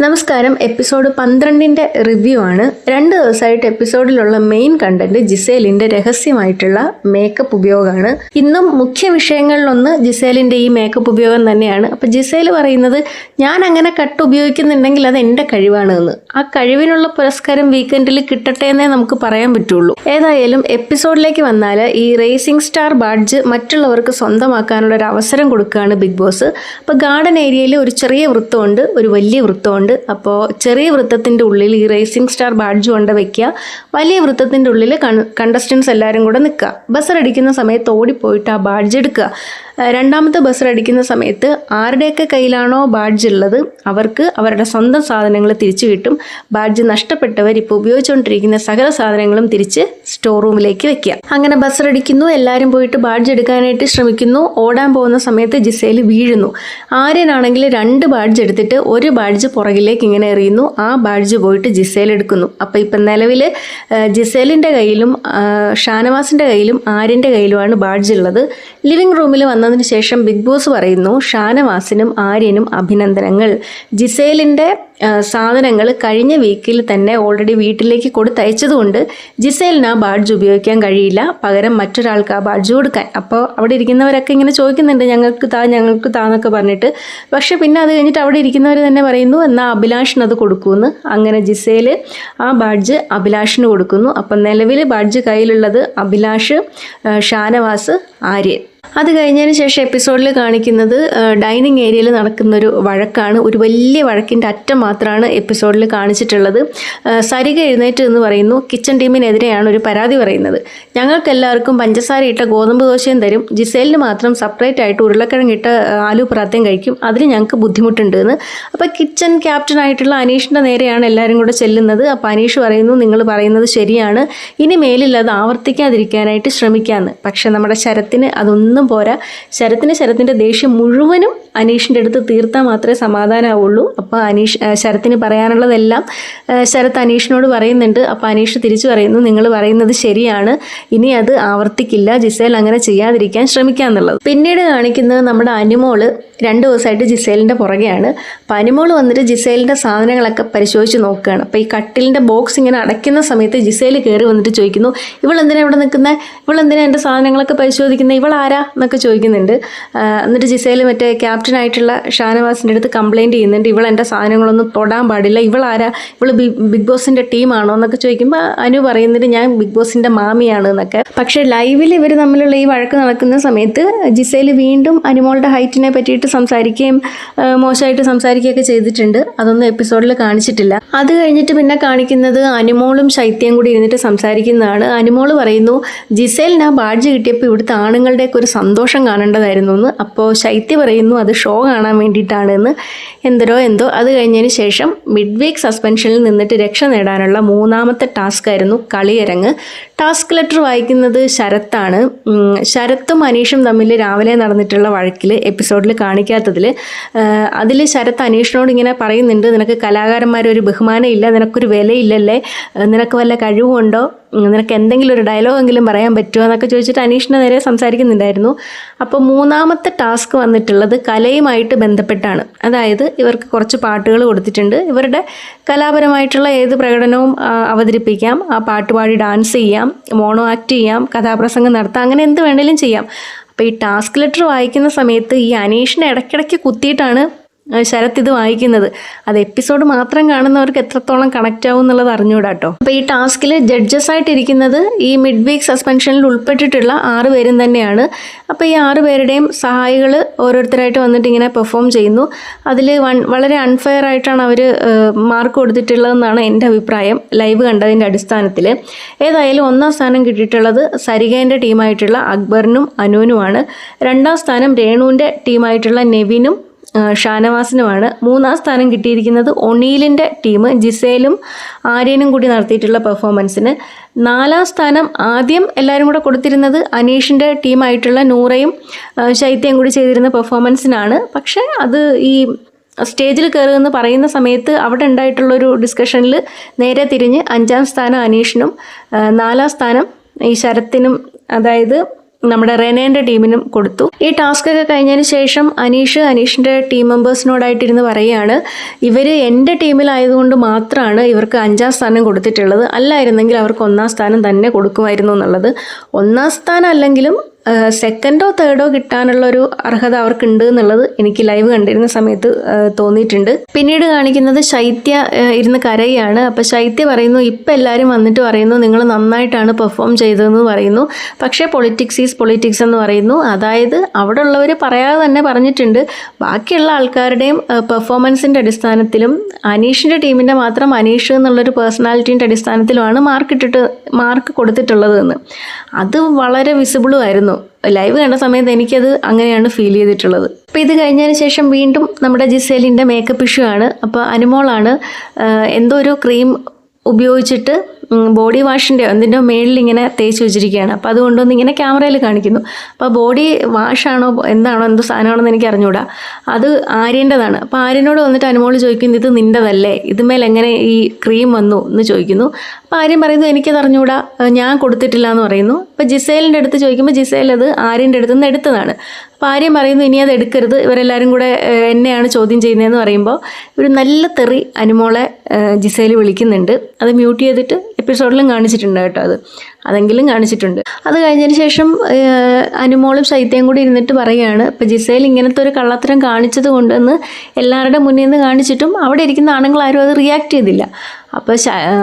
നമസ്കാരം. Episode 12ന്റെ review ആണ്. 2 ദിവസമായിട്ട് എപ്പിസോഡിലുള്ള മെയിൻ കണ്ടന്റ് ജിസേലിന്റെ രഹസ്യമായിട്ടുള്ള മേക്കപ്പ് ഉപയോഗമാണ്. ഇന്നും മുഖ്യ വിഷയങ്ങളിലൊന്ന് ജിസേലിന്റെ ഈ മേക്കപ്പ് ഉപയോഗം തന്നെയാണ്. അപ്പൊ ജിസേൽ പറയുന്നത്, ഞാൻ അങ്ങനെ കട്ട് ഉപയോഗിക്കുന്നുണ്ടെങ്കിൽ അത് എന്റെ കഴിവാണ് എന്ന്. ആ കഴിവിനുള്ള പുരസ്കാരം വീക്കെൻഡിൽ കിട്ടട്ടെ എന്നേ നമുക്ക് പറയാൻ പറ്റുള്ളൂ. ഏതായാലും എപ്പിസോഡിലേക്ക് വന്നാൽ ഈ റേസിംഗ് സ്റ്റാർ ബാഡ്ജ് മറ്റുള്ളവർക്ക് സ്വന്തമാക്കാനുള്ള ഒരു അവസരം കൊടുക്കുകയാണ് ബിഗ് ബോസ്. അപ്പോൾ ഗാർഡൻ ഏരിയയിൽ ഒരു ചെറിയ വൃത്തമുണ്ട്, ഒരു വലിയ വൃത്തമുണ്ട്. അപ്പോൾ ചെറിയ വൃത്തത്തിൻ്റെ ഉള്ളിൽ ഈ റേസിംഗ് സ്റ്റാർ ബാഡ്ജ് കൊണ്ട് വെക്കുക, വലിയ വൃത്തത്തിൻ്റെ ഉള്ളിൽ കണ്ടസ്റ്റൻസ് എല്ലാവരും കൂടെ നിൽക്കുക. ബസർ അടിക്കുന്ന സമയത്ത് ഓടിപ്പോയിട്ട് ആ ബാഡ്ജ് എടുക്കുക. രണ്ടാമത്തെ ബസർ അടിക്കുന്ന സമയത്ത് ആരുടെയൊക്കെ കയ്യിലാണോ ബാഡ്ജ് ഉള്ളത് അവർക്ക് അവരുടെ സ്വന്തം സാധനങ്ങൾ തിരിച്ചു കിട്ടും. ബാഡ്ജ് നഷ്ടപ്പെട്ടവർ ഇപ്പോൾ ഉപയോഗിച്ചുകൊണ്ടിരിക്കുന്ന സകല സാധനങ്ങളും തിരിച്ച് സ്റ്റോർ റൂമിലേക്ക് വെക്കുക. അങ്ങനെ ബസർ അടിക്കുന്നു, എല്ലാവരും പോയിട്ട് ബാഡ്ജ് എടുക്കാനായിട്ട് ശ്രമിക്കുന്നു. ഓടാൻ പോകുന്ന സമയത്ത് ജിസേൽ വീഴുന്നു. ആര്യനാണെങ്കിൽ 2 ബാഡ്ജ് എടുത്തിട്ട് ഒരു ബാഡ്ജ് പുറകിലേക്ക് ഇങ്ങനെ എറിയുന്നു. ആ ബാഡ്ജ് പോയിട്ട് ജിസേൽ എടുക്കുന്നു. അപ്പോൾ ഇപ്പം നിലവിൽ ജിസേലിൻ്റെ കയ്യിലും ഷാനവാസിൻ്റെ കയ്യിലും ആര്യൻ്റെ കയ്യിലുമാണ് ബാഡ്ജ് ഉള്ളത്. ലിവിംഗ് റൂമിൽ വന്നതിന് ശേഷം ബിഗ് ബോസ് പറയുന്നു, ഷാനവാസിനും ആര്യനും അഭിനന്ദനങ്ങൾ. ജിസേലിൻ്റെ സാധനങ്ങൾ കഴിഞ്ഞ വീക്കിൽ തന്നെ ഓൾറെഡി വീട്ടിലേക്ക് കൊടുത്തയച്ചതുകൊണ്ട് ജിസേലിന് ആ ബാഡ്ജ് ഉപയോഗിക്കാൻ കഴിയില്ല, പകരം മറ്റൊരാൾക്ക് ആ ബാഡ്ജ് കൊടുക്കാൻ. അപ്പോൾ അവിടെ ഇരിക്കുന്നവരൊക്കെ ഇങ്ങനെ ചോദിക്കുന്നുണ്ട്, ഞങ്ങൾക്ക് താ എന്നൊക്കെ പറഞ്ഞിട്ട്. പക്ഷെ പിന്നെ അത് കഴിഞ്ഞിട്ട് അവിടെ ഇരിക്കുന്നവർ തന്നെ പറയുന്നു, എന്നാൽ അഭിലാഷിന് അത് കൊടുക്കുമെന്ന്. അങ്ങനെ ജിസേൽ ആ ബാഡ്ജ് അഭിലാഷിന് കൊടുക്കുന്നു. അപ്പം നിലവിൽ ബാഡ്ജ് കയ്യിലുള്ളത് അഭിലാഷ്, ഷാനവാസ്, ആര്യൻ. അത് കഴിഞ്ഞതിന് ശേഷം എപ്പിസോഡിൽ കാണിക്കുന്നത് ഡൈനിങ് ഏരിയയിൽ നടക്കുന്നൊരു വഴക്കാണ്. ഒരു വലിയ വഴക്കിൻ്റെ അറ്റം മാത്രമാണ് എപ്പിസോഡിൽ കാണിച്ചിട്ടുള്ളത്. സരിക എഴുന്നേറ്റ് എന്ന് പറയുന്നു, കിച്ചൺ ടീമിനെതിരെയാണ് ഒരു പരാതി പറയുന്നത്. ഞങ്ങൾക്ക് എല്ലാവർക്കും പഞ്ചസാര ഇട്ട ഗോതമ്പ് ദോശയും തരും, ജിസേലിന് മാത്രം സെപ്പറേറ്റ് ആയിട്ട് ഉരുളക്കിഴങ്ങിട്ട ആലു പറാത്തയും കഴിക്കും, അതിന് ഞങ്ങൾക്ക് ബുദ്ധിമുട്ടുണ്ട് എന്ന്. അപ്പോൾ കിച്ചൺ ക്യാപ്റ്റനായിട്ടുള്ള അനീഷിൻ്റെ നേരെയാണ് എല്ലാവരും കൂടെ ചെല്ലുന്നത്. അപ്പോൾ അനീഷ് പറയുന്നു, നിങ്ങൾ പറയുന്നത് ശരിയാണ്, ഇനി മേലിൽ അത് ആവർത്തിക്കാതിരിക്കാനായിട്ട് ശ്രമിക്കാമെന്ന്. പക്ഷെ നമ്മുടെ ശരത്തിന് അതൊന്നും പോരാ. ശരത്തിൻ്റെ ദേഷ്യം മുഴുവനും അനീഷിൻ്റെ അടുത്ത് തീർത്താൽ മാത്രമേ സമാധാനമാവുള്ളൂ. അപ്പോൾ ശരത്തിന് പറയാനുള്ളതെല്ലാം ശരത്ത് അനീഷിനോട് പറയുന്നുണ്ട്. അപ്പോൾ അനീഷ് തിരിച്ചു പറയുന്നു, നിങ്ങൾ പറയുന്നത് ശരിയാണ്, ഇനി അത് ആവർത്തിക്കില്ല, ജിസേൽ അങ്ങനെ ചെയ്യാതിരിക്കാൻ ശ്രമിക്കാന്നുള്ളത്. പിന്നീട് കാണിക്കുന്നത് നമ്മുടെ അനുമോള് 2 ദിവസമായിട്ട് ജിസേലിൻ്റെ പുറകെയാണ്. അപ്പോൾ അനുമോള് വന്നിട്ട് ജിസേലിൻ്റെ സാധനങ്ങളൊക്കെ പരിശോധിച്ച് നോക്കുകയാണ്. അപ്പോൾ ഈ കട്ടിലിൻ്റെ ബോക്സ് ഇങ്ങനെ അടയ്ക്കുന്ന സമയത്ത് ജിസേൽ കയറി വന്നിട്ട് ചോദിക്കുന്നു, ഇവളെന്തിനാ ഇവിടെ നിൽക്കുന്നത്, ഇവളെന്തിനാ എൻ്റെ സാധനങ്ങളൊക്കെ പരിശോധിക്കുന്നത്, ഇവളാരാ എന്നൊക്കെ ചോദിക്കുന്നുണ്ട്. എന്നിട്ട് ജിസേൽ മറ്റേ ക്യാപ്റ്റനായിട്ടുള്ള ഷാനവാസിൻ്റെ അടുത്ത് കംപ്ലയിൻറ്റ് ചെയ്യുന്നുണ്ട്, ഇവൾ എൻ്റെ സാധനങ്ങളൊന്നും തൊടാൻ പാടില്ല, ഇവളാരാ, ഇവൾ ബിഗ് ബോസിൻ്റെ ടീമാണോ എന്നൊക്കെ ചോദിക്കുമ്പോൾ അനു പറയുന്നുണ്ട്, ഞാൻ ബിഗ് ബോസിൻ്റെ മാമിയാണ് എന്നൊക്കെ. പക്ഷേ ലൈവിൽ ഇവർ തമ്മിലുള്ള ഈ വഴക്ക് നടക്കുന്ന സമയത്ത് ജിസേൽ വീണ്ടും അനുമോളുടെ ഹൈറ്റിനെ പറ്റിയിട്ട് സംസാരിക്കുകയും മോശമായിട്ട് സംസാരിക്കുകയൊക്കെ ചെയ്തിട്ടുണ്ട്. അതൊന്നും എപ്പിസോഡിൽ കാണിച്ചിട്ടില്ല. അത് കഴിഞ്ഞിട്ട് പിന്നെ കാണിക്കുന്നത് അനുമോളും ശൈത്യം കൂടി ഇരുന്നിട്ട് സംസാരിക്കുന്നതാണ്. അനുമോള് പറയുന്നു, ജിസേലിന് ആ ബാഡ്ജ് കിട്ടിയപ്പോൾ ഇവിടുത്തെ ആണുങ്ങളുടെയൊക്കെ ഒരു സന്തോഷം കാണേണ്ടതായിരുന്നു എന്ന്. അപ്പോൾ ശൈത്യ പറയുന്നു, അത് ഷോ കാണാൻ വേണ്ടിയിട്ടാണ് എന്ന്. എന്തോ. അത് കഴിഞ്ഞതിന് ശേഷം മിഡ് വീക്ക് സസ്പെൻഷനിൽ നിന്നിട്ട് രക്ഷ നേടാനുള്ള 3ാമത്തെ ടാസ്ക് ആയിരുന്നു കളിയരങ്ങ്. ടാസ്ക് ലെറ്റർ വായിക്കുന്നത് ശരത്താണ്. ശരത്തും അനീഷും തമ്മിൽ രാവിലെ നടന്നിട്ടുള്ള വഴക്കിൽ എപ്പിസോഡിൽ കാണിക്കാത്തതിൽ അതിൽ ശരത്ത് അനീഷിനോട് ഇങ്ങനെ പറയുന്നുണ്ട്, നിനക്ക് കലാകാരന്മാരൊരു ബഹുമാനം ഇല്ല, നിനക്കൊരു വിലയില്ലല്ലേ, നിനക്ക് വല്ല കഴിവുണ്ടോ, നിനക്ക് എന്തെങ്കിലും ഒരു ഡയലോഗെങ്കിലും പറയാൻ പറ്റുമോ എന്നൊക്കെ ചോദിച്ചിട്ട് അനീഷിന് നേരെ സംസാരിക്കുന്നുണ്ടായിരുന്നു. അപ്പോൾ 3ാമത്തെ ടാസ്ക് വന്നിട്ടുള്ളത് കലയുമായിട്ട് ബന്ധപ്പെട്ടാണ്. അതായത് ഇവർക്ക് കുറച്ച് പാട്ടുകൾ കൊടുത്തിട്ടുണ്ട്, ഇവരുടെ കലാപരമായിട്ടുള്ള ഏത് പ്രകടനവും അവതരിപ്പിക്കാം, ആ പാട്ട് പാടി ഡാൻസ് ചെയ്യാം, മോണോ ആക്ട് ചെയ്യാം, കഥാപ്രസംഗം നടത്താം, അങ്ങനെ എന്ത് വേണേലും ചെയ്യാം. അപ്പോൾ ഈ ടാസ്ക് ലെറ്റർ വായിക്കുന്ന സമയത്ത് ഈ അനീഷിനെ ഇടയ്ക്കിടയ്ക്ക് കുത്തിയിട്ടാണ് ശരത്ത് ഇത് വായിക്കുന്നത്. അത് എപ്പിസോഡ് മാത്രം കാണുന്നവർക്ക് എത്രത്തോളം കണക്റ്റ് ആവും എന്നുള്ളത് അറിഞ്ഞുകൂടാ കേട്ടോ. അപ്പോൾ ഈ ടാസ്കിൽ ജഡ്ജസ് ആയിട്ടിരിക്കുന്നത് ഈ മിഡ് വീക്ക് സസ്പെൻഷനിൽ ഉൾപ്പെട്ടിട്ടുള്ള 6 പേരും തന്നെയാണ്. അപ്പോൾ ഈ 6 പേരുടെയും സഹായികൾ ഓരോരുത്തരായിട്ട് വന്നിട്ട് ഇങ്ങനെ പെർഫോം ചെയ്യുന്നു. അതിൽ വളരെ അൺഫെയർ ആയിട്ടാണ് അവർ മാർക്ക് കൊടുത്തിട്ടുള്ളതെന്നാണ് എൻ്റെ അഭിപ്രായം ലൈവ് കണ്ടതിൻ്റെ അടിസ്ഥാനത്തിൽ. ഏതായാലും 1ാം സ്ഥാനം കിട്ടിയിട്ടുള്ളത് സരികേൻ്റെ ടീമായിട്ടുള്ള അക്ബറിനും അനുവിനുമാണ്. 2ാം സ്ഥാനം രേണുവിൻ്റെ ടീമായിട്ടുള്ള നെവിനും ഷാനവാസിനുമാണ്. 3ാം സ്ഥാനം കിട്ടിയിരിക്കുന്നത് ഒണീലിൻ്റെ ടീം ജിസേലും ആര്യനും കൂടി നടത്തിയിട്ടുള്ള പെർഫോമൻസിന്. 4ാം സ്ഥാനം ആദ്യം എല്ലാവരും കൂടെ കൊടുത്തിരുന്നത് അനീഷിൻ്റെ ടീമായിട്ടുള്ള നൂറയും ശൈത്യം കൂടി ചെയ്തിരുന്ന പെർഫോമൻസിനാണ്. പക്ഷേ അത് ഈ സ്റ്റേജിൽ കയറുമെന്ന് പറയുന്ന സമയത്ത് അവിടെ ഉണ്ടായിട്ടുള്ളൊരു ഡിസ്കഷനിൽ നേരെ തിരിഞ്ഞ് 5ാം സ്ഥാനം അനീഷിനും 4ാം സ്ഥാനം ഈ ശരത്തിനും, അതായത് നമ്മുടെ റെനേൻ്റെ ടീമിനും കൊടുത്തു. ഈ ടാസ്ക് ഒക്കെ കഴിഞ്ഞതിന് ശേഷം അനീഷിൻ്റെ ടീം മെമ്പേഴ്സിനോടായിട്ടിരുന്ന് പറയുകയാണ്, ഇവർ എൻ്റെ ടീമിലായതുകൊണ്ട് മാത്രമാണ് ഇവർക്ക് 5ാം സ്ഥാനം കൊടുത്തിട്ടുള്ളത്, അല്ലായിരുന്നെങ്കിൽ അവർക്ക് 1ാം സ്ഥാനം തന്നെ കൊടുക്കുമായിരുന്നു എന്നുള്ളത്. 1ാം സ്ഥാനം അല്ലെങ്കിലും സെക്കൻഡോ തേർഡോ കിട്ടാനുള്ളൊരു അർഹത അവർക്കുണ്ട് എന്നുള്ളത് എനിക്ക് ലൈവ് കണ്ടിരുന്ന സമയത്ത് തോന്നിയിട്ടുണ്ട്. പിന്നീട് കാണിക്കുന്നത് ശൈത്യ ഇരുന്ന് കരയാണ്. അപ്പോൾ ശൈത്യ പറയുന്നു, ഇപ്പം എല്ലാവരും വന്നിട്ട് പറയുന്നു നിങ്ങൾ നന്നായിട്ടാണ് പെർഫോം ചെയ്തതെന്ന് പറയുന്നു, പക്ഷേ പൊളിറ്റിക്സ് ഈസ് പൊളിറ്റിക്സ് എന്ന് പറയുന്നു. അതായത് അവിടെ ഉള്ളവർ പറയാതെ തന്നെ പറഞ്ഞിട്ടുണ്ട്, ബാക്കിയുള്ള ആൾക്കാരുടെയും പെർഫോമൻസിൻ്റെ അടിസ്ഥാനത്തിലും അനീഷിൻ്റെ ടീമിൻ്റെ മാത്രം അനീഷ് എന്നുള്ളൊരു പേഴ്സണാലിറ്റീൻ്റെ അടിസ്ഥാനത്തിലുമാണ് മാർക്ക് കൊടുത്തിട്ടുള്ളത് എന്ന്. അത് വളരെ വിസിബിളും ആയിരുന്നു. ലൈവ് കണ്ട സമയത്ത് എനിക്കത് അങ്ങനെയാണ് ഫീൽ ചെയ്തിട്ടുള്ളത്. അപ്പോൾ ഇത് കഴിഞ്ഞതിന് ശേഷം വീണ്ടും നമ്മുടെ ജിസേലിൻ്റെ മേക്കപ്പ് ഇഷ്യൂ ആണ്. അപ്പോൾ അനുമോളാണ് എന്തോ ഒരു ക്രീം ഉപയോഗിച്ചിട്ട് ബോഡി വാഷിൻ്റെ എന്തിൻ്റെ മേളിൽ ഇങ്ങനെ തേച്ച് വെച്ചിരിക്കുകയാണ്. അപ്പോൾ അതുകൊണ്ടൊന്ന് ഇങ്ങനെ ക്യാമറയിൽ കാണിക്കുന്നു. അപ്പോൾ ബോഡി വാഷാണോ എന്താണോ എന്തോ സാധനമാണെന്ന് എനിക്ക് അറിഞ്ഞുകൂടാ, അത് ആര്യൻ്റെതാണ്. അപ്പോൾ ആര്യനോട് വന്നിട്ട് അനുമോൾ ചോദിക്കുന്നു, ഇത് നിൻ്റെതല്ലേ, ഇതുമേൽ എങ്ങനെ ഈ ക്രീം വന്നു എന്ന് ചോദിക്കുന്നു. അപ്പോൾ ആര്യൻ പറയുന്നു, എനിക്കത് അറിഞ്ഞുകൂടാ, ഞാൻ കൊടുത്തിട്ടില്ല എന്ന് പറയുന്നു. അപ്പോൾ ജിസേലിൻ്റെ അടുത്ത് ചോദിക്കുമ്പോൾ ജിസേൽ അത് ആര്യൻ്റെ അടുത്ത് നിന്ന് എടുത്തതാണ്. അപ്പോൾ ആര്യൻ പറയുന്നു, ഇനി അത് എടുക്കരുത്, ഇവരെല്ലാവരും കൂടെ എന്നെയാണ് ചോദ്യം ചെയ്യുന്നതെന്ന് പറയുമ്പോൾ ഒരു നല്ല തെറി അനുമോളെ ജിസേൽ വിളിക്കുന്നുണ്ട്. അത് മ്യൂട്ട് ചെയ്തിട്ട് എപ്പിസോഡിലും കാണിച്ചിട്ടുണ്ട് കേട്ടോ, അതെങ്കിലും കാണിച്ചിട്ടുണ്ട്. അത് കഴിഞ്ഞതിന് ശേഷം അനുമോളും ശൈത്യയും കൂടി ഇരുന്നിട്ട് പറയുകയാണ്, ഇപ്പോൾ ജിസേൽ ഇങ്ങനത്തെ ഒരു കള്ളത്തരം കാണിച്ചത് കൊണ്ടെന്ന് എല്ലാവരുടെ മുന്നിൽ നിന്ന് കാണിച്ചിട്ടും അവിടെ ഇരിക്കുന്ന ആണുങ്ങളാരും അത് റിയാക്ട് ചെയ്തില്ല. അപ്പോൾ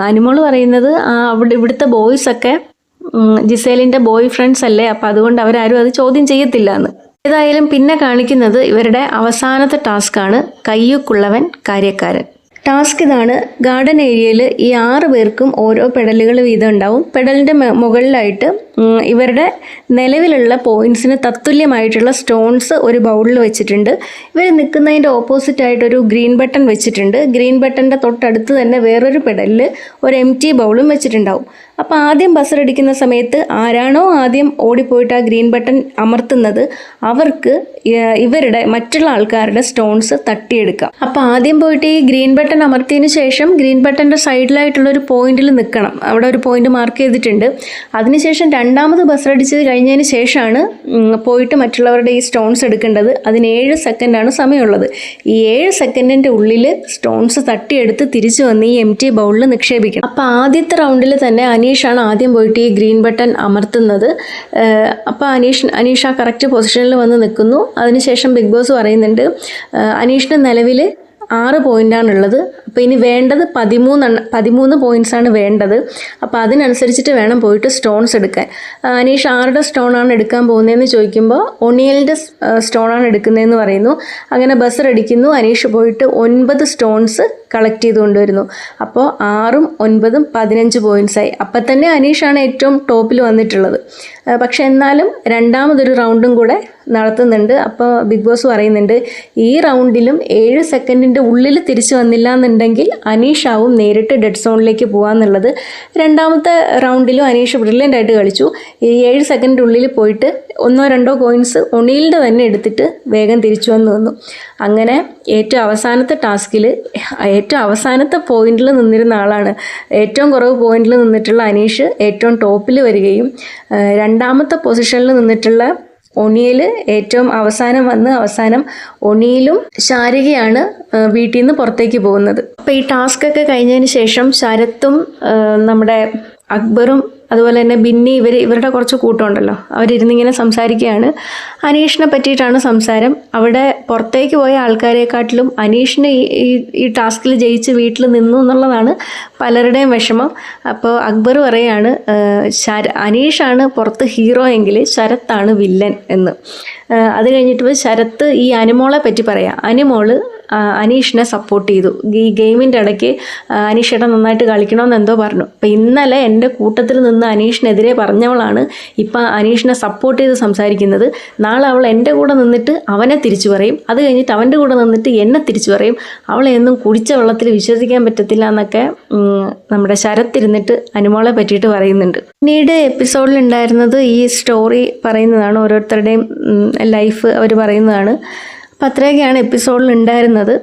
അനുമോൾ പറയുന്നത് ഇവിടുത്തെ ബോയ്സൊക്കെ ജിസേലിൻ്റെ ബോയ് ഫ്രണ്ട്സ് അല്ലേ, അപ്പോൾ അതുകൊണ്ട് അവരാരും അത് ചോദ്യം ചെയ്യത്തില്ല എന്ന്. ഏതായാലും പിന്നെ കാണിക്കുന്നത് ഇവരുടെ അവസാനത്തെ ടാസ്ക്കാണ്, കയ്യൂക്കുള്ളവൻ കാര്യക്കാരൻ. ടാസ്ക് ഇതാണ്, ഗാർഡൻ ഏരിയയിൽ ഈ 6 പേർക്കും ഓരോ പെഡലുകൾ വീതം ഉണ്ടാവും. പെഡലിൻ്റെ മുകളിലായിട്ട് ഇവരുടെ നിലവിലുള്ള പോയിൻറ്റ്സിന് തത്തുല്യമായിട്ടുള്ള സ്റ്റോൺസ് ഒരു ബൗളിൽ വെച്ചിട്ടുണ്ട്. ഇവർ നിൽക്കുന്നതിൻ്റെ ഓപ്പോസിറ്റായിട്ടൊരു ഗ്രീൻ ബട്ടൺ വെച്ചിട്ടുണ്ട്. ഗ്രീൻ ബട്ടൻ്റെ തൊട്ടടുത്ത് തന്നെ വേറൊരു പെഡലിൽ ഒരു എംറ്റി ബൗളും വെച്ചിട്ടുണ്ടാവും. അപ്പോൾ ആദ്യം ബസർ അടിക്കുന്ന സമയത്ത് ആരാണോ ആദ്യം ഓടിപ്പോയിട്ട് ആ ഗ്രീൻ ബട്ടൺ അമർത്തുന്നത് അവർക്ക് ഇവരുടെ മറ്റുള്ള ആൾക്കാരുടെ സ്റ്റോൺസ് തട്ടിയെടുക്കാം. അപ്പോൾ ആദ്യം പോയിട്ട് ഈ ഗ്രീൻ ബട്ടൺ അമർത്തിയതിന് ശേഷം ഗ്രീൻ ബട്ടൻ്റെ സൈഡിലായിട്ടുള്ളൊരു പോയിന്റിൽ നിൽക്കണം. അവിടെ ഒരു പോയിന്റ് മാർക്ക് ചെയ്തിട്ടുണ്ട്. അതിനുശേഷം രണ്ടാമത് ബസർ അടിച്ചത് കഴിഞ്ഞതിന് ശേഷമാണ് പോയിട്ട് മറ്റുള്ളവരുടെ ഈ സ്റ്റോൺസ് എടുക്കേണ്ടത്. അതിന് 7 സെക്കൻഡാണ് സമയമുള്ളത്. ഈ 7 സെക്കൻഡിൻ്റെ ഉള്ളിൽ സ്റ്റോൺസ് തട്ടിയെടുത്ത് തിരിച്ചു വന്ന് ഈ എംറ്റി ബൗളിൽ നിക്ഷേപിക്കണം. അപ്പോൾ ആദ്യത്തെ റൗണ്ടിൽ തന്നെ അനീഷാണ് ആദ്യം പോയിട്ട് ഈ ഗ്രീൻ ബട്ടൺ അമർത്തുന്നത്. അപ്പോൾ അനീഷ് ആ കറക്റ്റ് പൊസിഷനിൽ വന്ന് നിൽക്കുന്നു. അതിനുശേഷം ബിഗ് ബോസ് പറയുന്നുണ്ട്, അനീഷിന് നിലവിൽ 6 പോയിൻ്റാണുള്ളത്. അപ്പോൾ ഇനി വേണ്ടത് 13 പോയിൻറ്റ്സാണ് വേണ്ടത്. അപ്പോൾ അതിനനുസരിച്ചിട്ട് വേണം പോയിട്ട് സ്റ്റോൺസ് എടുക്കാൻ. അനീഷ് ആരുടെ സ്റ്റോണാണ് എടുക്കാൻ പോകുന്നതെന്ന് ചോദിക്കുമ്പോൾ ഒണിയലിൻ്റെ സ്റ്റോണാണ് എടുക്കുന്നതെന്ന് പറയുന്നു. അങ്ങനെ ബസർ അടിക്കുന്നു. അനീഷ് പോയിട്ട് 9 സ്റ്റോൺസ് കളക്ട് ചെയ്ത് കൊണ്ടുവരുന്നു. അപ്പോൾ 6ഉം 9ഉം 15 പോയിൻറ്റ്സായി. അപ്പം തന്നെ അനീഷാണ് ഏറ്റവും ടോപ്പിൽ വന്നിട്ടുള്ളത്. പക്ഷെ എന്നാലും രണ്ടാമതൊരു റൗണ്ടും കൂടെ നടത്തുന്നുണ്ട്. അപ്പോൾ ബിഗ് ബോസ് പറയുന്നുണ്ട്, ഈ റൗണ്ടിലും 7 സെക്കൻഡിൻ്റെ ഉള്ളിൽ തിരിച്ചു വന്നില്ല എന്നുണ്ടെങ്കിൽ അനീഷാവും നേരിട്ട് ഡെഡ് സോണിലേക്ക് പോകാമെന്നുള്ളത്. രണ്ടാമത്തെ റൗണ്ടിലും അനീഷ് ബ്രില്യൻ്റ് ആയിട്ട് കളിച്ചു. ഈ 7 സെക്കൻഡിൻ്റെ ഉള്ളിൽ പോയിട്ട് 1-2 കോയിൻസ് ഒണിയിലിൻ്റെ തന്നെ എടുത്തിട്ട് വേഗം തിരിച്ചു വന്നു. അങ്ങനെ ഏറ്റവും അവസാനത്തെ ടാസ്കിൽ ഏറ്റവും അവസാനത്തെ പോയിന്റിൽ നിന്നിരുന്ന ആളാണ്, ഏറ്റവും കുറവ് പോയിന്റിൽ നിന്നിട്ടുള്ള അനീഷ് ഏറ്റവും ടോപ്പിൽ വരികയും രണ്ടാമത്തെ പൊസിഷനിൽ നിന്നിട്ടുള്ള ഒണിയിൽ ഏറ്റവും അവസാനം ഒണിയിലും ശാരികയാണ് വീട്ടിൽ നിന്ന് പുറത്തേക്ക് പോകുന്നത്. അപ്പോൾ ഈ ടാസ്ക് ഒക്കെ കഴിഞ്ഞതിന് ശേഷം ശരത്തും നമ്മുടെ അക്ബറും അതുപോലെ തന്നെ ബിന്നി ഇവരുടെ കുറച്ച് കൂട്ടമുണ്ടല്ലോ, അവരിരുന്നിങ്ങനെ സംസാരിക്കുകയാണ്. അനീഷിനെ പറ്റിയിട്ടാണ് സംസാരം. അവിടെ പുറത്തേക്ക് പോയ ആൾക്കാരെക്കാട്ടിലും അനീഷിന് ഈ ടാസ്കിൽ ജയിച്ച് വീട്ടിൽ നിന്നു എന്നുള്ളതാണ് പലരുടെയും വിഷമം. അപ്പോൾ അക്ബർ പറയാണ്, അനീഷാണ് പുറത്ത് ഹീറോ എങ്കിൽ ശരത്താണ് വില്ലൻ എന്ന്. അത് കഴിഞ്ഞിട്ട് ശരത്ത് ഈ അനുമോളെ പറ്റി പറയാം. അനുമോള് അനീഷിനെ സപ്പോർട്ട് ചെയ്തു. ഈ ഗെയിമിൻ്റെ ഇടയ്ക്ക് അനീഷേട്ടൻ നന്നായിട്ട് കളിക്കണമെന്ന് എന്തോ പറഞ്ഞു. അപ്പോൾ ഇന്നലെ എൻ്റെ കൂട്ടത്തിൽ നിന്ന് അനീഷിനെതിരെ പറഞ്ഞവളാണ് ഇപ്പം അനീഷിനെ സപ്പോർട്ട് ചെയ്ത് സംസാരിക്കുന്നത്. നാളെ അവൾ എൻ്റെ കൂടെ നിന്നിട്ട് അവനെ തിരിച്ചു പറയും. അത് കഴിഞ്ഞിട്ട് അവൻ്റെ കൂടെ നിന്നിട്ട് എന്നെ തിരിച്ചു പറയും. അവളെ എന്നും കുടിച്ച വെള്ളത്തിൽ വിശ്വസിക്കാൻ പറ്റത്തില്ല എന്നൊക്കെ നമ്മുടെ ശരത്തിരുന്നിട്ട് അനുമോളെ പറ്റിയിട്ട് പറയുന്നുണ്ട്. പിന്നീട് എപ്പിസോഡിൽ ഉണ്ടായിരുന്നത് ഈ സ്റ്റോറി പറയുന്നതാണ്, ഓരോരുത്തരുടെയും ലൈഫ് അവർ പറയുന്നതാണ്. അപ്പോൾ അത്രയൊക്കെയാണ് എപ്പിസോഡിൽ ഉണ്ടായിരുന്നത്.